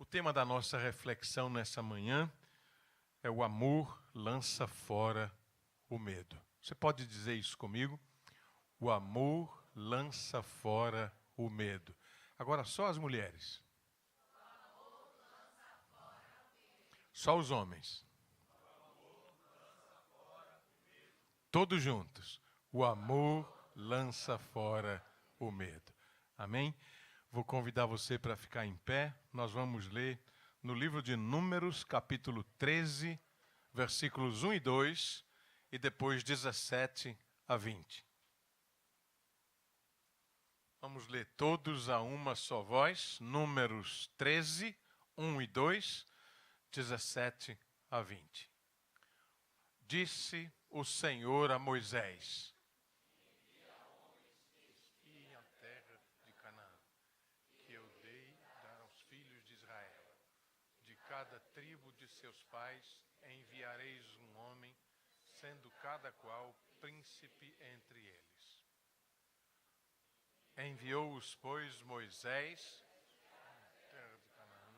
O tema da nossa reflexão nessa manhã é o amor lança fora o medo. Você pode dizer isso comigo? O amor lança fora o medo. Agora só as mulheres. Só os homens. Todos juntos. O amor lança fora o medo. Amém? Vou convidar você para ficar em pé. Nós vamos ler no livro de Números, capítulo 13, versículos 1 e 2, e depois 17 a 20. Vamos ler todos a uma só voz. Números 13, 1 e 2, 17 a 20. Disse o Senhor a Moisés: e a terra de Canaã, que eu dei dar aos filhos de Israel. De cada tribo de seus pais enviareis um homem, sendo cada qual príncipe entre eles. Enviou-os, pois, Moisés à terra de Canaã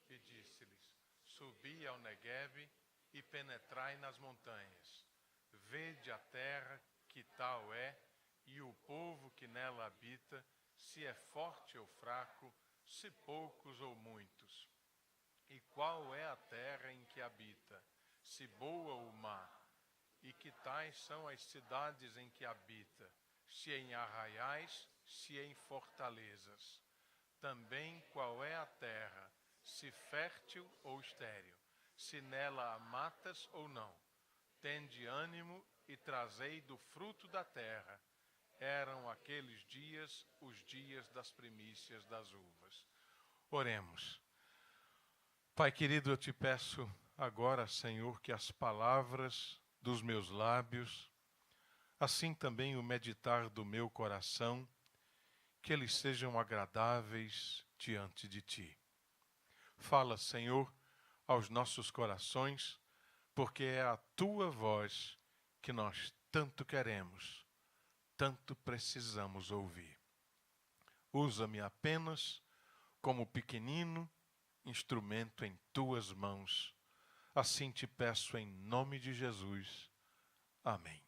e disse-lhes: subi ao Neguebe e penetrai nas montanhas. Vede a terra, que tal é, e o povo que nela habita, se é forte ou fraco, se poucos ou muitos. E qual é a terra em que habita, se boa ou má? E que tais são as cidades em que habita, se em arraiais, se em fortalezas? Também qual é a terra, se fértil ou estéril, se nela há matas ou não? Tende ânimo e trazei do fruto da terra. Eram aqueles dias os dias das primícias das uvas. Oremos. Pai querido, eu te peço agora, Senhor, que as palavras dos meus lábios, assim também o meditar do meu coração, que eles sejam agradáveis diante de Ti. Fala, Senhor, aos nossos corações, porque é a Tua voz que nós tanto queremos, tanto precisamos ouvir. Usa-me apenas como pequenino instrumento em Tuas mãos. Assim te peço em nome de Jesus. Amém.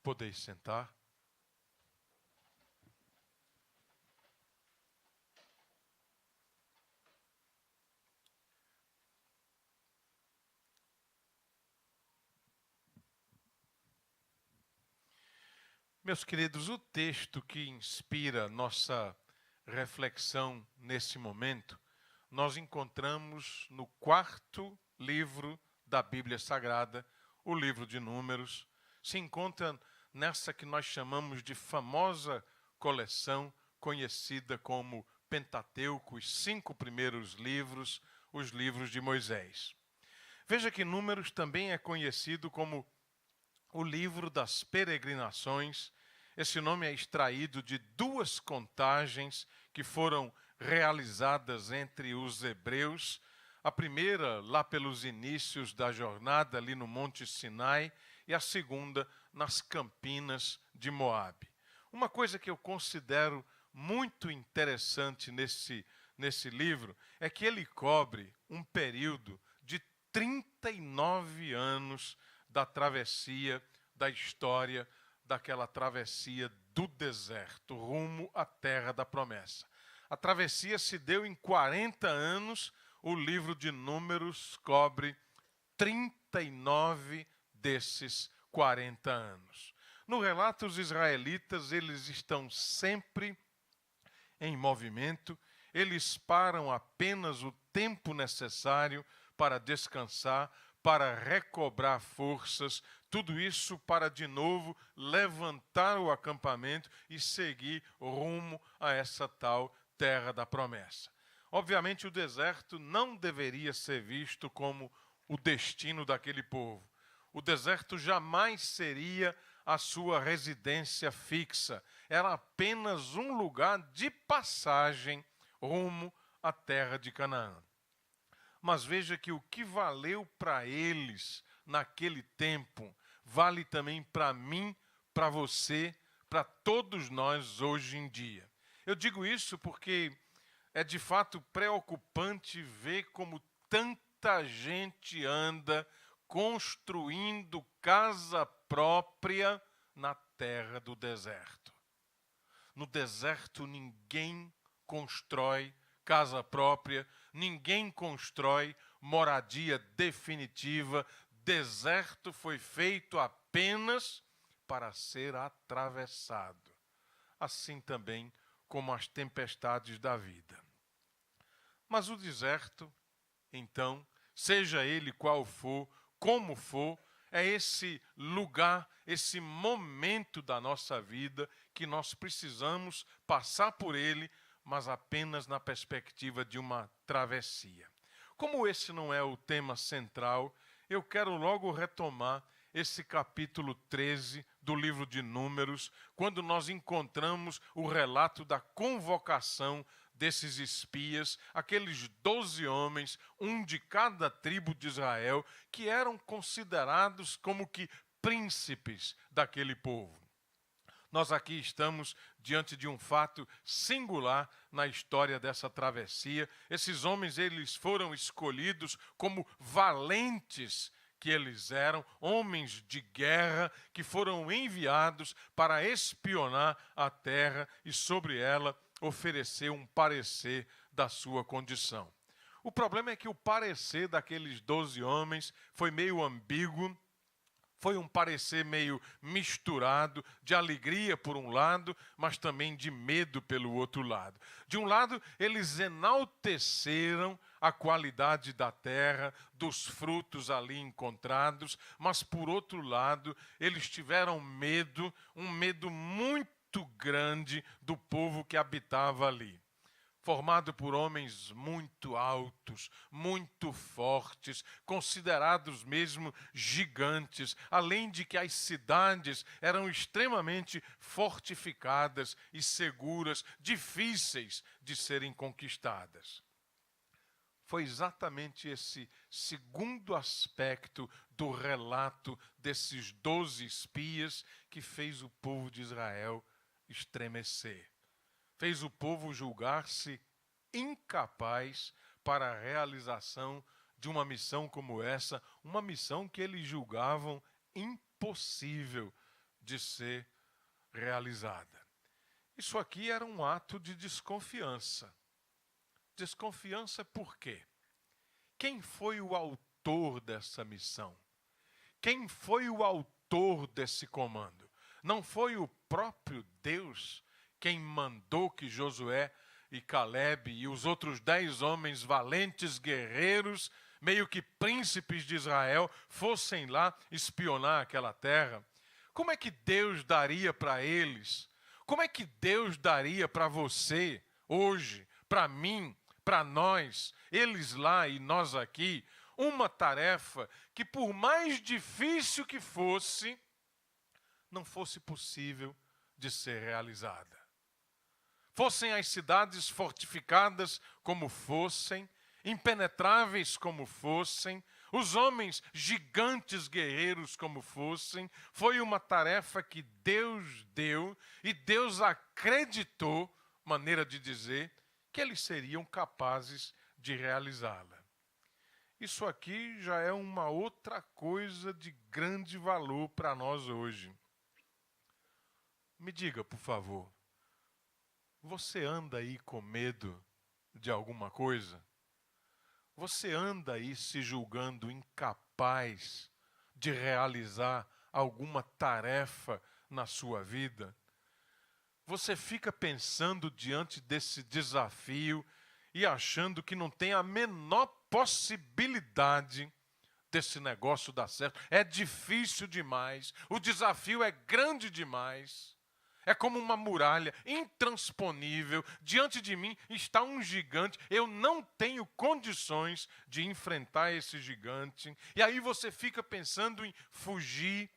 Podeis sentar. Meus queridos, o texto que inspira nossa reflexão nesse momento, nós encontramos no quarto livro da Bíblia Sagrada, o livro de Números. Se encontra nessa que nós chamamos de famosa coleção, conhecida como Pentateuco, os 5 primeiros livros, os livros de Moisés. Veja que Números também é conhecido como o livro das peregrinações. Esse nome é extraído de 2 contagens que foram realizadas entre os hebreus. A primeira lá pelos inícios da jornada, ali no Monte Sinai, e a segunda nas campinas de Moabe. Uma coisa que eu considero muito interessante nesse livro é que ele cobre um período de 39 anos da travessia, da história, daquela travessia do deserto, rumo à terra da promessa. A travessia se deu em 40 anos, o livro de Números cobre 39 desses 40 anos. No relato, os israelitas, eles estão sempre em movimento, eles param apenas o tempo necessário para descansar, para recobrar forças, tudo isso para de novo levantar o acampamento e seguir rumo a essa tal terra da promessa. Obviamente o deserto não deveria ser visto como o destino daquele povo. O deserto jamais seria a sua residência fixa. Era apenas um lugar de passagem rumo à terra de Canaã. Mas veja que o que valeu para eles naquele tempo, vale também para mim, para você, para todos nós hoje em dia. Eu digo isso porque É de fato preocupante ver como tanta gente anda construindo casa própria na terra do deserto. No deserto ninguém constrói casa própria, ninguém constrói moradia definitiva. Deserto foi feito apenas para ser atravessado. Assim também como as tempestades da vida. Mas o deserto, então, seja ele qual for, como for, é esse lugar, esse momento da nossa vida que nós precisamos passar por ele, mas apenas na perspectiva de uma travessia. Como esse não é o tema central, eu quero logo retomar esse capítulo 13 do livro de Números, quando nós encontramos o relato da convocação desses espias, aqueles 12 homens, um de cada tribo de Israel, que eram considerados como que príncipes daquele povo. Nós aqui estamos diante de um fato singular na história dessa travessia. Esses homens, eles foram escolhidos como valentes que eles eram, homens de guerra que foram enviados para espionar a terra e sobre ela oferecer um parecer da sua condição. O problema é que o parecer daqueles 12 homens foi meio ambíguo, foi um parecer meio misturado, de alegria por um lado, mas também de medo pelo outro lado. De um lado, eles enalteceram a qualidade da terra, dos frutos ali encontrados, mas por outro lado, eles tiveram medo, um medo muito grande do povo que habitava ali. Formado por homens muito altos, muito fortes, considerados mesmo gigantes, além de que as cidades eram extremamente fortificadas e seguras, difíceis de serem conquistadas. Foi exatamente esse segundo aspecto do relato desses 12 espias que fez o povo de Israel estremecer. Fez o povo julgar-se incapaz para a realização de uma missão como essa, uma missão que eles julgavam impossível de ser realizada. Isso aqui era um ato de desconfiança. Desconfiança por quê? Quem foi o autor dessa missão? Quem foi o autor desse comando? Não foi o próprio Deus quem mandou que Josué e Calebe e os outros 10 homens valentes guerreiros, meio que príncipes de Israel, fossem lá espionar aquela terra? Como é que Deus daria para eles? Como é que Deus daria para você hoje, para mim, para nós, eles lá e nós aqui, uma tarefa que por mais difícil que fosse, não fosse possível de ser realizada? Fossem as cidades fortificadas como fossem, impenetráveis como fossem, os homens gigantes guerreiros como fossem, foi uma tarefa que Deus deu e Deus acreditou, maneira de dizer, que eles seriam capazes de realizá-la. Isso aqui já é uma outra coisa de grande valor para nós hoje. Me diga, por favor, você anda aí com medo de alguma coisa? Você anda aí se julgando incapaz de realizar alguma tarefa na sua vida? Você fica pensando diante desse desafio e achando que não tem a menor possibilidade desse negócio dar certo? É difícil demais, o desafio é grande demais. É como uma muralha intransponível. Diante de mim está um gigante. Eu não tenho condições de enfrentar esse gigante. E aí você fica pensando em fugir,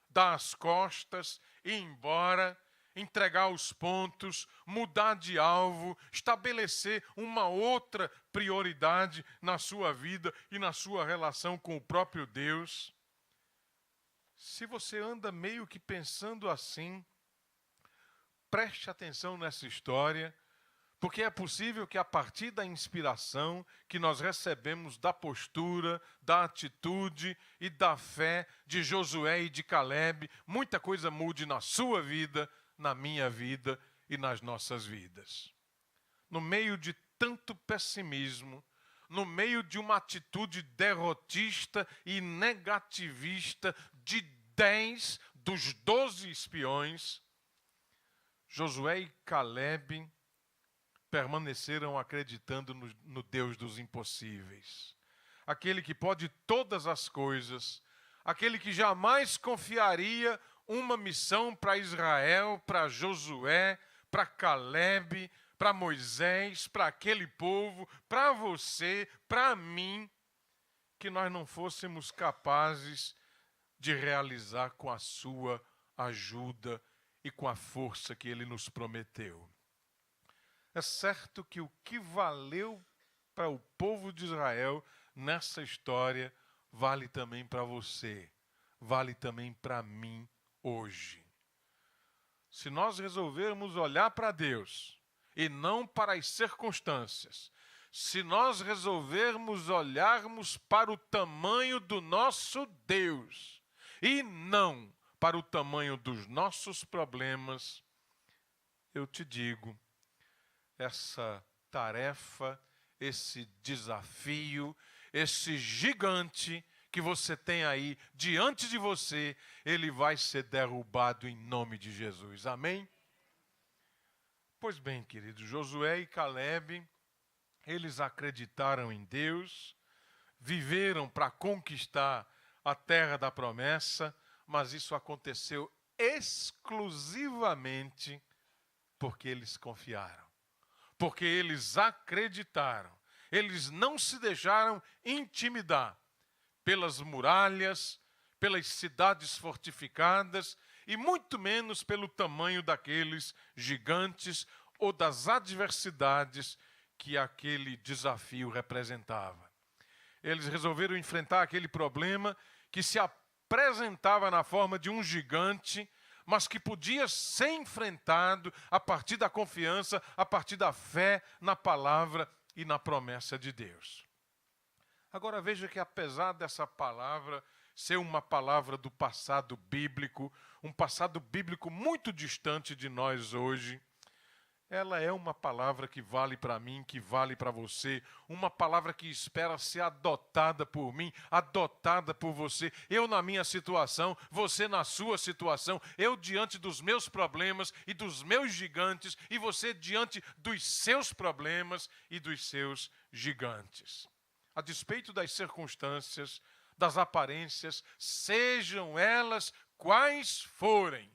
dar as costas, ir embora, entregar os pontos, mudar de alvo, estabelecer uma outra prioridade na sua vida e na sua relação com o próprio Deus. Se você anda meio que pensando assim, preste atenção nessa história, Porque é possível que a partir da inspiração que nós recebemos da postura, da atitude e da fé de Josué e de Caleb, muita coisa mude na sua vida, na minha vida e nas nossas vidas. No meio de tanto pessimismo, no meio de uma atitude derrotista e negativista de 10 dos 12 espiões, Josué e Caleb permaneceram acreditando no Deus dos impossíveis. Aquele que pode todas as coisas, aquele que jamais confiaria uma missão para Israel, para Josué, para Caleb, para Moisés, para aquele povo, para você, para mim, que nós não fôssemos capazes de realizar com a sua ajuda e com a força que ele nos prometeu. É certo que o que valeu para o povo de Israel nessa história vale também para você, vale também para mim hoje. Se nós resolvermos olhar para Deus e não para as circunstâncias, se nós resolvermos olharmos para o tamanho do nosso Deus e não para o tamanho dos nossos problemas, eu te digo, essa tarefa, esse desafio, esse gigante que você tem aí diante de você, ele vai ser derrubado em nome de Jesus. Amém? Pois bem, queridos, Josué e Caleb, eles acreditaram em Deus, viveram para conquistar a terra da promessa, mas isso aconteceu exclusivamente porque eles confiaram. Porque eles acreditaram, eles não se deixaram intimidar pelas muralhas, pelas cidades fortificadas e muito menos pelo tamanho daqueles gigantes ou das adversidades que aquele desafio representava. Eles resolveram enfrentar aquele problema que se apresentava na forma de um gigante, mas que podia ser enfrentado a partir da confiança, a partir da fé na palavra e na promessa de Deus. Agora veja que apesar dessa palavra ser uma palavra do passado bíblico, um passado bíblico muito distante de nós hoje, ela é uma palavra que vale para mim, que vale para você, uma palavra que espera ser adotada por mim, adotada por você, eu na minha situação, você na sua situação, eu diante dos meus problemas e dos meus gigantes, e você diante dos seus problemas e dos seus gigantes. A despeito das circunstâncias, das aparências, sejam elas quais forem,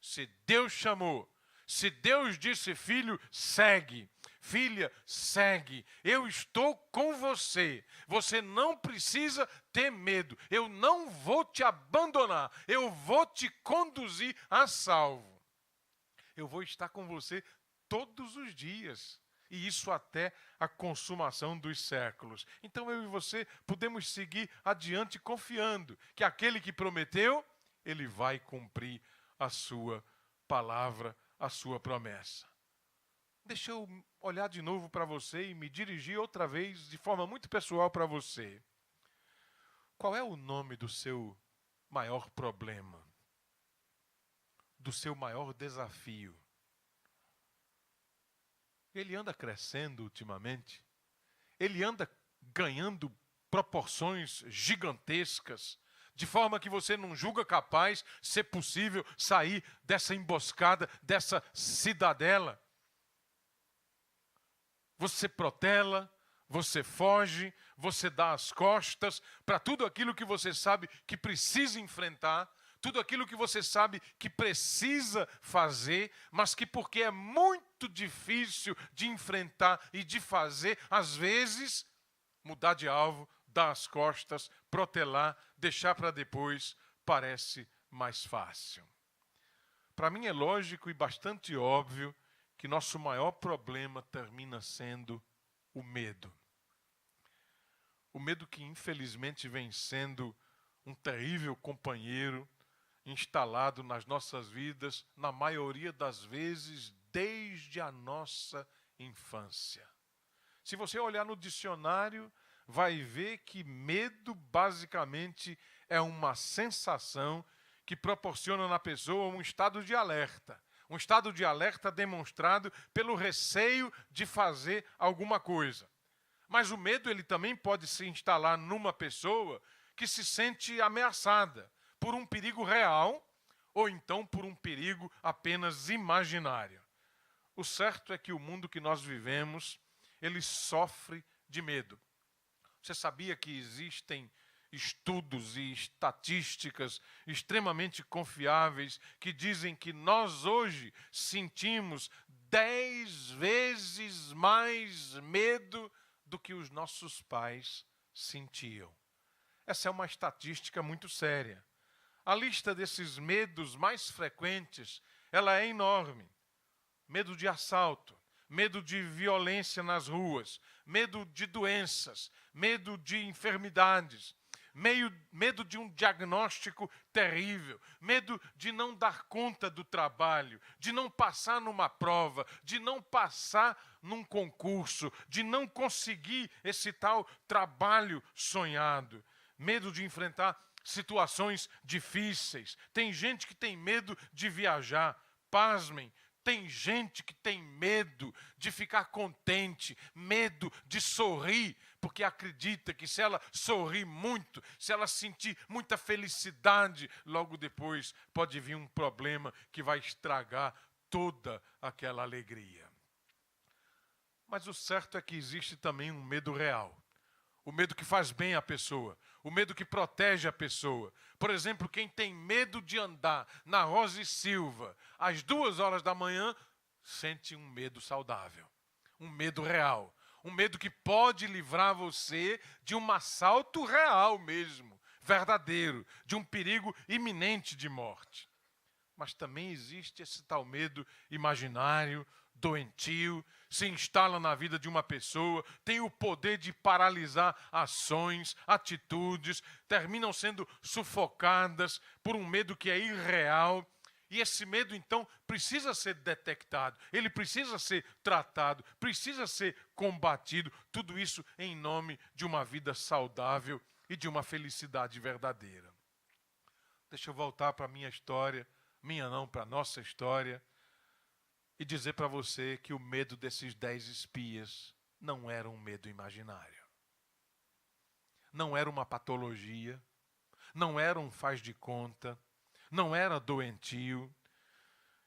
se Deus chamou, se Deus disse, filho, segue, filha, segue, eu estou com você, você não precisa ter medo, eu não vou te abandonar, eu vou te conduzir a salvo. Eu vou estar com você todos os dias, e isso até a consumação dos séculos. Então eu e você podemos seguir adiante confiando que aquele que prometeu, ele vai cumprir a sua palavra, a sua promessa. Deixa eu olhar de novo para você e me dirigir outra vez de forma muito pessoal para você. Qual é o nome do seu maior problema? Do seu maior desafio? Ele anda crescendo ultimamente? Ele anda ganhando proporções gigantescas, de forma que você não julga capaz ser possível sair dessa emboscada, dessa cidadela. Você protela, você foge, você dá as costas para tudo aquilo que você sabe que precisa enfrentar, tudo aquilo que você sabe que precisa fazer, mas que porque é muito difícil de enfrentar e de fazer, às vezes, mudar de alvo, dar as costas, protelar, deixar para depois, parece mais fácil. Para mim é lógico e bastante óbvio que nosso maior problema termina sendo o medo. O medo que infelizmente vem sendo um terrível companheiro instalado nas nossas vidas, na maioria das vezes, desde a nossa infância. Se você olhar no dicionário, vai ver que medo basicamente é uma sensação que proporciona na pessoa um estado de alerta. Um estado de alerta demonstrado pelo receio de fazer alguma coisa. Mas o medo ele também pode se instalar numa pessoa que se sente ameaçada por um perigo real ou então por um perigo apenas imaginário. O certo é que o mundo que nós vivemos, ele sofre de medo. Você sabia que existem estudos e estatísticas extremamente confiáveis que dizem que nós hoje sentimos 10 vezes mais medo do que os nossos pais sentiam? Essa é uma estatística muito séria. A lista desses medos mais frequentes, ela é enorme. Medo de assalto, medo de violência nas ruas, medo de doenças, medo de enfermidades, medo de um diagnóstico terrível, medo de não dar conta do trabalho, de não passar numa prova, de não passar num concurso, de não conseguir esse tal trabalho sonhado, medo de enfrentar situações difíceis. Tem gente que tem medo de viajar, pasmem. Tem gente que tem medo de ficar contente, medo de sorrir, porque acredita que se ela sorrir muito, se ela sentir muita felicidade, logo depois pode vir um problema que vai estragar toda aquela alegria. Mas o certo é que existe também um medo real. O medo que faz bem à pessoa, o medo que protege a pessoa. Por exemplo, quem tem medo de andar na Rosa e Silva às 2h da manhã, sente um medo saudável, um medo real, um medo que pode livrar você de um assalto real mesmo, verdadeiro, de um perigo iminente de morte. Mas também existe esse tal medo imaginário, doentio, se instala na vida de uma pessoa, tem o poder de paralisar ações, atitudes, terminam sendo sufocadas por um medo que é irreal. E esse medo, então, precisa ser detectado, ele precisa ser tratado, precisa ser combatido. Tudo isso em nome de uma vida saudável e de uma felicidade verdadeira. Deixa eu voltar para a minha história, para a nossa história, e dizer para você que o medo desses 10 espias não era um medo imaginário. Não era uma patologia, não era um faz de conta, não era doentio.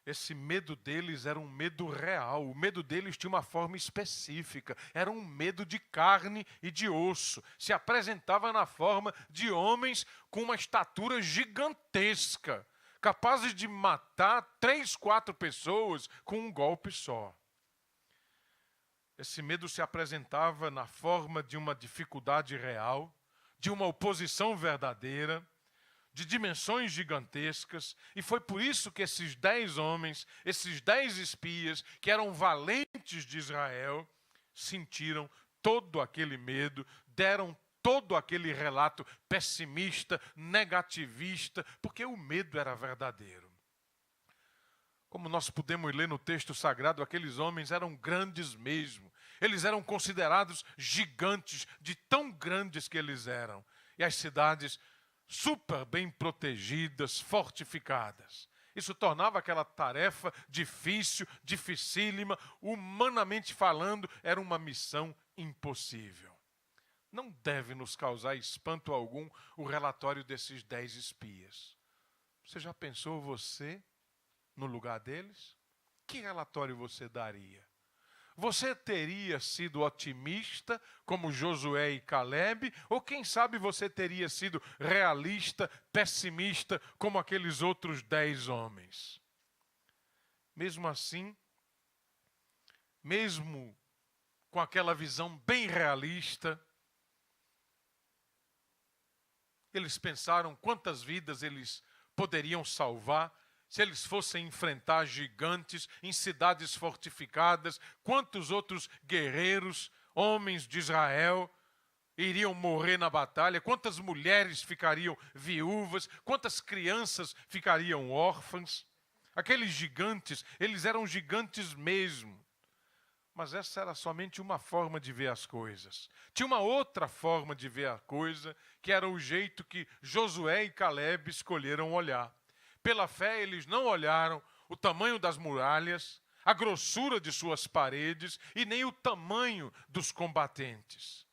Esse medo deles era um medo real, o medo deles tinha uma forma específica, era um medo de carne e de osso, se apresentava na forma de homens com uma estatura gigantesca, capazes de matar 3, 4 pessoas com um golpe só. Esse medo se apresentava na forma de uma dificuldade real, de uma oposição verdadeira, de dimensões gigantescas, e foi por isso que esses 10 homens, esses 10 espias, que eram valentes de Israel, sentiram todo aquele medo, deram todo aquele relato pessimista, negativista, porque o medo era verdadeiro. Como nós podemos ler no texto sagrado, aqueles homens eram grandes mesmo. Eles eram considerados gigantes, de tão grandes que eles eram. E as cidades super bem protegidas, fortificadas. Isso tornava aquela tarefa difícil, dificílima, humanamente falando, era uma missão impossível. Não deve nos causar espanto algum o relatório desses 10 espias. Você já pensou você no lugar deles? Que relatório você daria? Você teria sido otimista, como Josué e Caleb, ou quem sabe você teria sido realista, pessimista, como aqueles outros 10 homens? Mesmo assim, mesmo com aquela visão bem realista, eles pensaram quantas vidas eles poderiam salvar se eles fossem enfrentar gigantes em cidades fortificadas. Quantos outros guerreiros, homens de Israel, iriam morrer na batalha? Quantas mulheres ficariam viúvas? Quantas crianças ficariam órfãs? Aqueles gigantes, eles eram gigantes mesmo. Mas essa era somente uma forma de ver as coisas. Tinha uma outra forma de ver a coisa, que era o jeito que Josué e Caleb escolheram olhar. Pela fé, eles não olharam o tamanho das muralhas, a grossura de suas paredes e nem o tamanho dos combatentes.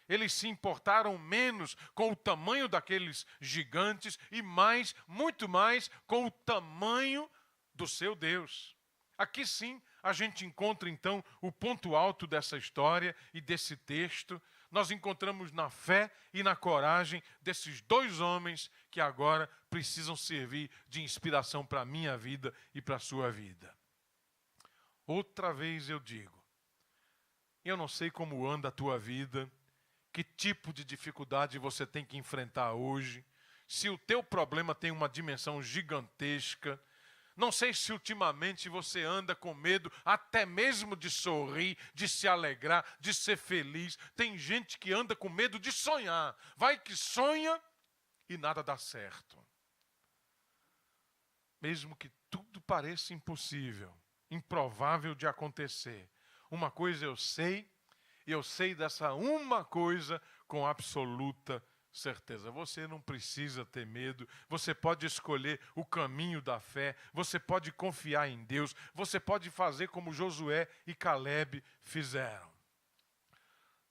Eles se importaram menos com o tamanho daqueles gigantes e mais, muito mais, com o tamanho do seu Deus. Aqui sim, a gente encontra então o ponto alto dessa história e desse texto. Nós encontramos na fé e na coragem desses dois homens que agora precisam servir de inspiração para a minha vida e para a sua vida. Outra vez eu digo, eu não sei como anda a tua vida, que tipo de dificuldade você tem que enfrentar hoje, se o teu problema tem uma dimensão gigantesca. Não sei se ultimamente você anda com medo até mesmo de sorrir, de se alegrar, de ser feliz. Tem gente que anda com medo de sonhar. Vai que sonha e nada dá certo. Mesmo que tudo pareça impossível, improvável de acontecer. Uma coisa eu sei dessa uma coisa com absoluta certeza. Você não precisa ter medo, você pode escolher o caminho da fé, você pode confiar em Deus, você pode fazer como Josué e Caleb fizeram.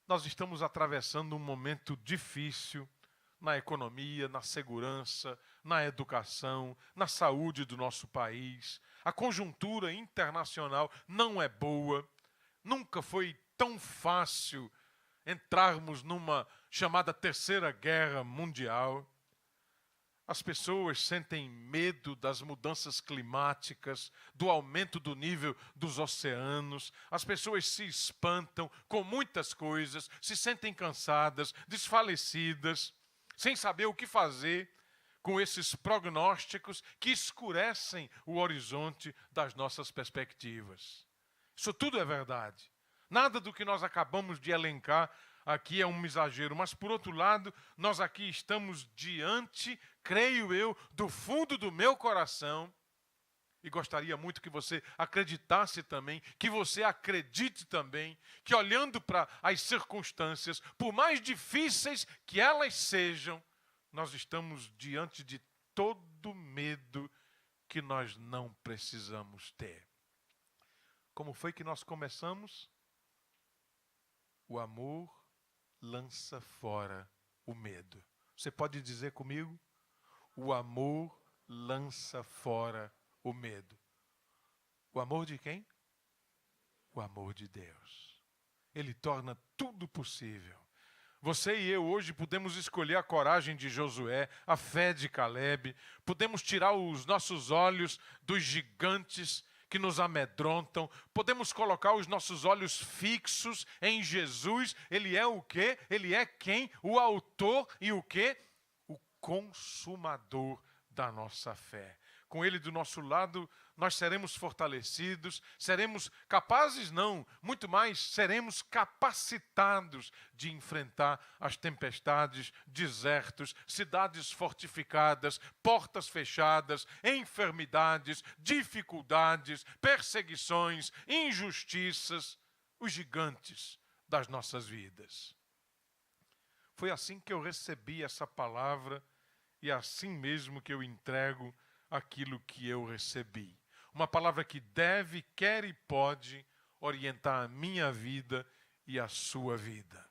Nós estamos atravessando um momento difícil na economia, na segurança, na educação, na saúde do nosso país. A conjuntura internacional não é boa, nunca foi tão fácil entrarmos numa chamada Terceira Guerra Mundial. As pessoas sentem medo das mudanças climáticas, do aumento do nível dos oceanos. As pessoas se espantam com muitas coisas, se sentem cansadas, desfalecidas, sem saber o que fazer com esses prognósticos que escurecem o horizonte das nossas perspectivas. Isso tudo é verdade. Nada do que nós acabamos de elencar aqui é um exagero, mas por outro lado, nós aqui estamos diante, creio eu, do fundo do meu coração, e gostaria muito que você acreditasse também, que você acredite também, que olhando para as circunstâncias, por mais difíceis que elas sejam, nós estamos diante de todo medo que nós não precisamos ter. Como foi que nós começamos? O amor lança fora o medo. Você pode dizer comigo? O amor lança fora o medo. O amor de quem? O amor de Deus. Ele torna tudo possível. Você e eu hoje podemos escolher a coragem de Josué, a fé de Caleb, podemos tirar os nossos olhos dos gigantes que nos amedrontam, podemos colocar os nossos olhos fixos em Jesus. Ele é o quê? Ele é quem? O autor e o quê? O consumador da nossa fé. Com Ele do nosso lado, nós seremos fortalecidos, seremos capazes, não, muito mais, seremos capacitados de enfrentar as tempestades, desertos, cidades fortificadas, portas fechadas, enfermidades, dificuldades, perseguições, injustiças, os gigantes das nossas vidas. Foi assim que eu recebi essa palavra e assim mesmo que eu entrego aquilo que eu recebi. Uma palavra que deve, quer e pode orientar a minha vida e a sua vida.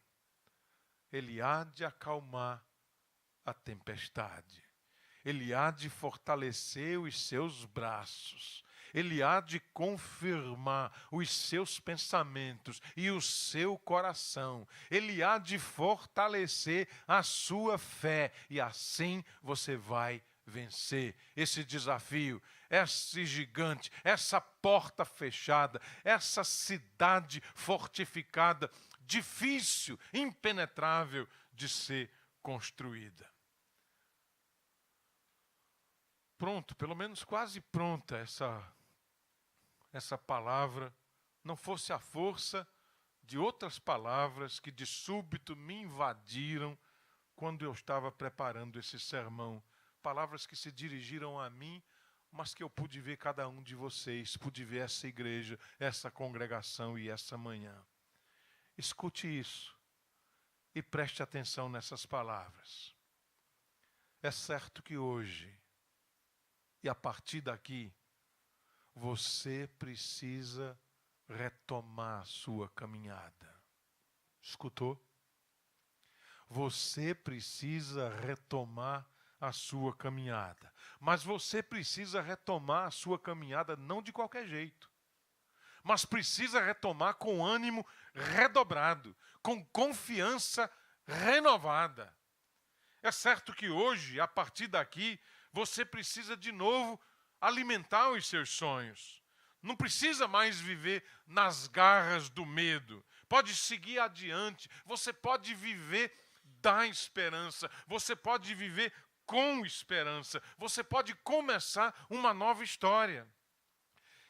Ele há de acalmar a tempestade. Ele há de fortalecer os seus braços. Ele há de confirmar os seus pensamentos e o seu coração. Ele há de fortalecer a sua fé. E assim você vai vencer esse desafio, esse gigante, essa porta fechada, essa cidade fortificada, difícil, impenetrável de ser construída. Pronto, pelo menos quase pronta essa palavra, não fosse a força de outras palavras que de súbito me invadiram quando eu estava preparando esse sermão. Palavras que se dirigiram a mim mas que eu pude ver cada um de vocês, pude ver essa igreja, essa congregação e essa manhã. Escute isso e preste atenção nessas palavras. É certo que hoje, e a partir daqui, você precisa retomar a sua caminhada. Escutou? Você precisa retomar a sua caminhada. Mas você precisa retomar a sua caminhada não de qualquer jeito. Mas precisa retomar com ânimo redobrado, com confiança renovada. É certo que hoje, a partir daqui, você precisa de novo alimentar os seus sonhos. Não precisa mais viver nas garras do medo. Pode seguir adiante. Você pode viver da esperança. Você pode viver com esperança. Você pode começar uma nova história.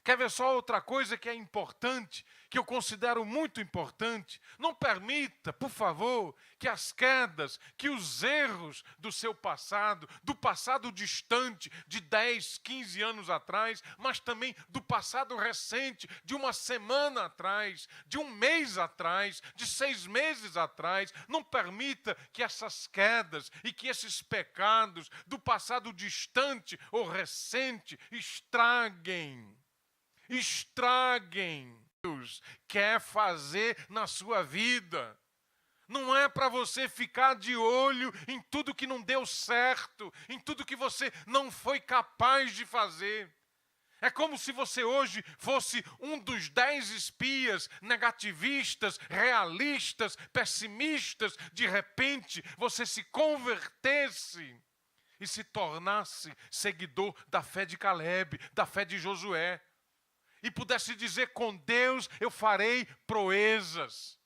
Quer ver só outra coisa que é importante, que eu considero muito importante? Não permita, por favor, que as quedas, que os erros do seu passado, do passado distante, de 10, 15 anos atrás, mas também do passado recente, de uma semana atrás, de um mês atrás, de 6 meses atrás, não permita que essas quedas e que esses pecados do passado distante ou recente estraguem. Deus quer fazer na sua vida. Não é para você ficar de olho em tudo que não deu certo, em tudo que você não foi capaz de fazer. É como se você hoje fosse um dos 10 espias negativistas, realistas, pessimistas. De repente, você se convertesse e se tornasse seguidor da fé de Caleb, da fé de Josué. E pudesse dizer, com Deus eu farei proezas.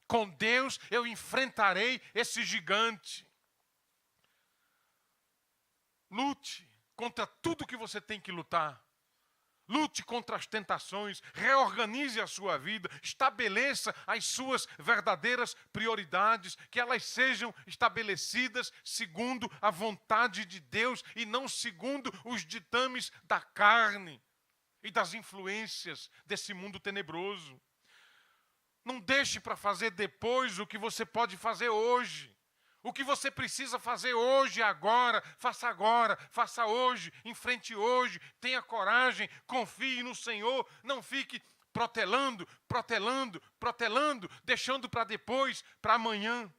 Com Deus eu enfrentarei esse gigante. Lute contra tudo que você tem que lutar. Lute contra as tentações, reorganize a sua vida, estabeleça as suas verdadeiras prioridades, que elas sejam estabelecidas segundo a vontade de Deus e não segundo os ditames da carne e das influências desse mundo tenebroso. Não deixe para fazer depois o que você pode fazer hoje. O que você precisa fazer hoje, agora, faça hoje, enfrente hoje, tenha coragem, confie no Senhor, não fique protelando, deixando para depois, para amanhã.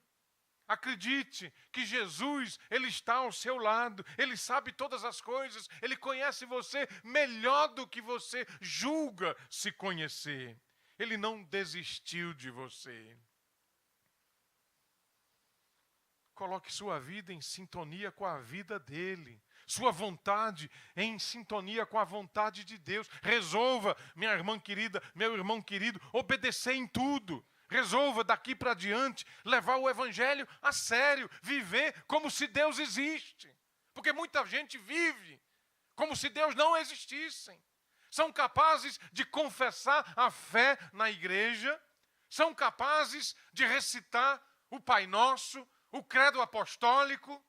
Acredite que Jesus, Ele está ao seu lado, Ele sabe todas as coisas, Ele conhece você melhor do que você julga se conhecer. Ele não desistiu de você. Coloque sua vida em sintonia com a vida dele. Sua vontade em sintonia com a vontade de Deus. Resolva, minha irmã querida, meu irmão querido, obedecer em tudo. Resolva daqui para diante levar o evangelho a sério. Viver como se Deus existe. Porque muita gente vive como se Deus não existisse. São capazes de confessar a fé na igreja. São capazes de recitar o Pai Nosso, o credo apostólico,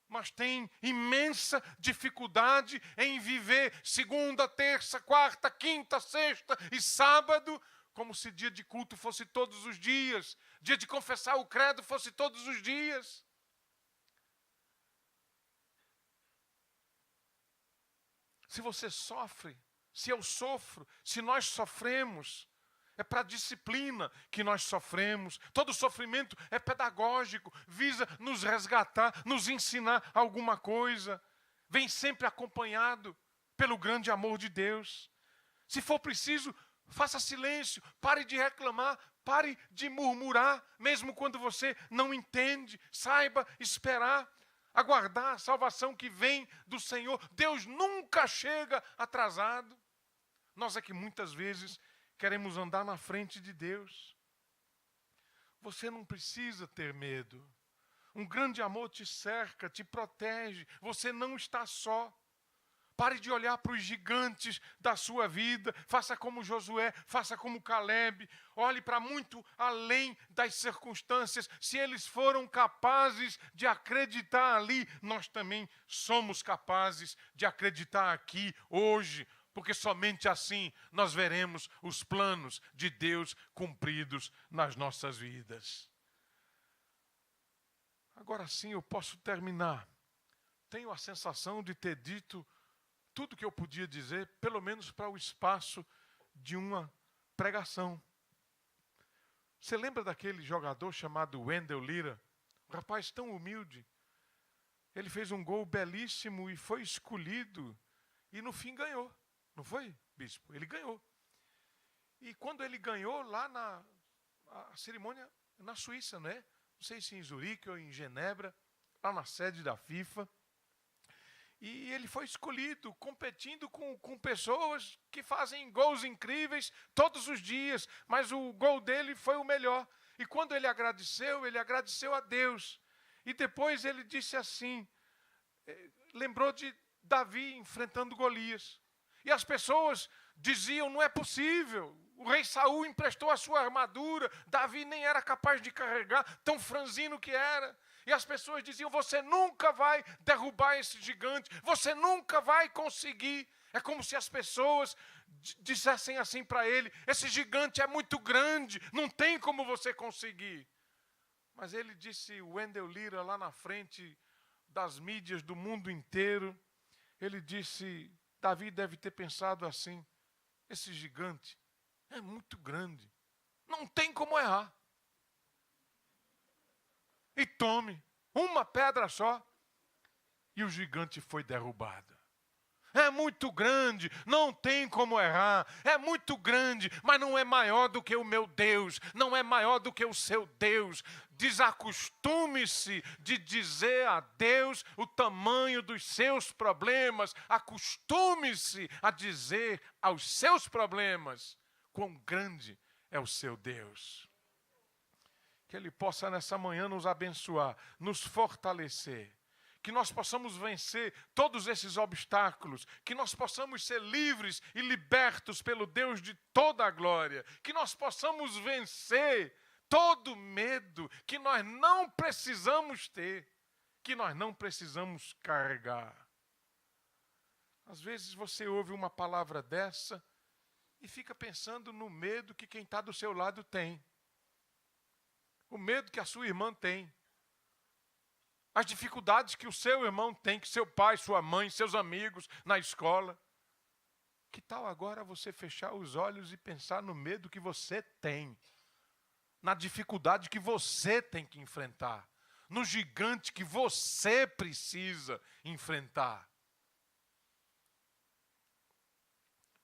mas tem imensa dificuldade em viver segunda, terça, quarta, quinta, sexta e sábado, como se dia de culto fosse todos os dias, dia de confessar o credo fosse todos os dias. Se você sofre, se eu sofro, se nós sofremos, é para a disciplina que nós sofremos. Todo sofrimento é pedagógico, visa nos resgatar, nos ensinar alguma coisa. Vem sempre acompanhado pelo grande amor de Deus. Se for preciso, faça silêncio, pare de reclamar, pare de murmurar, mesmo quando você não entende. Saiba esperar, aguardar a salvação que vem do Senhor. Deus nunca chega atrasado. Nós é que muitas vezes queremos andar na frente de Deus. Você não precisa ter medo. Um grande amor te cerca, te protege. Você não está só. Pare de olhar para os gigantes da sua vida. Faça como Josué, faça como Caleb. Olhe para muito além das circunstâncias. Se eles foram capazes de acreditar ali, nós também somos capazes de acreditar aqui, hoje. Porque somente assim nós veremos os planos de Deus cumpridos nas nossas vidas. Agora sim eu posso terminar. Tenho a sensação de ter dito tudo que eu podia dizer, pelo menos para o espaço de uma pregação. Você lembra daquele jogador chamado Wendell Lira? Um rapaz tão humilde. Ele fez um gol belíssimo e foi escolhido. E no fim ganhou. Não foi, bispo? Ele ganhou. E quando ele ganhou, lá a cerimônia na Suíça, né? Não sei se em Zurique ou em Genebra, lá na sede da FIFA. E ele foi escolhido, competindo com pessoas que fazem gols incríveis todos os dias. Mas o gol dele foi o melhor. E quando ele agradeceu a Deus. E depois ele disse assim, lembrou de Davi enfrentando Golias. E as pessoas diziam, não é possível. O rei Saul emprestou a sua armadura. Davi nem era capaz de carregar, tão franzino que era. E as pessoas diziam, você nunca vai derrubar esse gigante. Você nunca vai conseguir. É como se as pessoas dissessem assim para ele, esse gigante é muito grande, não tem como você conseguir. Mas ele disse, Wendell Lira, lá na frente das mídias do mundo inteiro, ele disse, Davi deve ter pensado assim, esse gigante é muito grande, não tem como errar. E tome uma pedra só, e o gigante foi derrubado. É muito grande, não tem como errar. É muito grande, mas não é maior do que o meu Deus. Não é maior do que o seu Deus. Desacostume-se de dizer a Deus o tamanho dos seus problemas. Acostume-se a dizer aos seus problemas quão grande é o seu Deus. Que Ele possa nessa manhã nos abençoar, nos fortalecer. Que nós possamos vencer todos esses obstáculos, que nós possamos ser livres e libertos pelo Deus de toda a glória, que nós possamos vencer todo medo que nós não precisamos ter, que nós não precisamos carregar. Às vezes você ouve uma palavra dessa e fica pensando no medo que quem está do seu lado tem, o medo que a sua irmã tem, as dificuldades que o seu irmão tem, que seu pai, sua mãe, seus amigos na escola. Que tal agora você fechar os olhos e pensar no medo que você tem, na dificuldade que você tem que enfrentar, no gigante que você precisa enfrentar.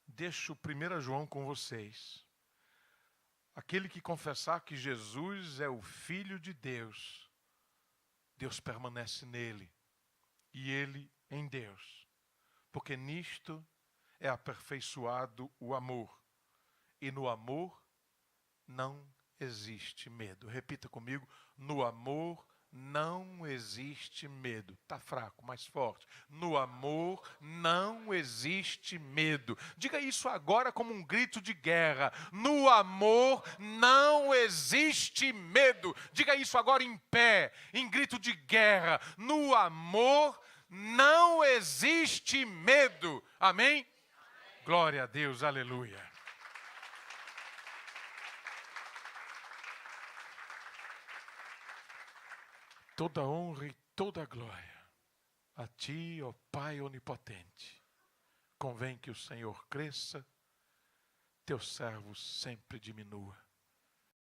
Deixo 1 João com vocês. Aquele que confessar que Jesus é o Filho de Deus, Deus permanece nele e ele em Deus. Porque nisto é aperfeiçoado o amor. E no amor não existe medo. Repita comigo, no amor não existe medo. Está fraco, mais forte. No amor não existe medo. Diga isso agora como um grito de guerra. No amor não existe medo. Diga isso agora em pé, em grito de guerra. No amor não existe medo. Amém? Glória a Deus, aleluia. Toda honra e toda glória a Ti, ó Pai onipotente. Convém que o Senhor cresça, Teu servo sempre diminua.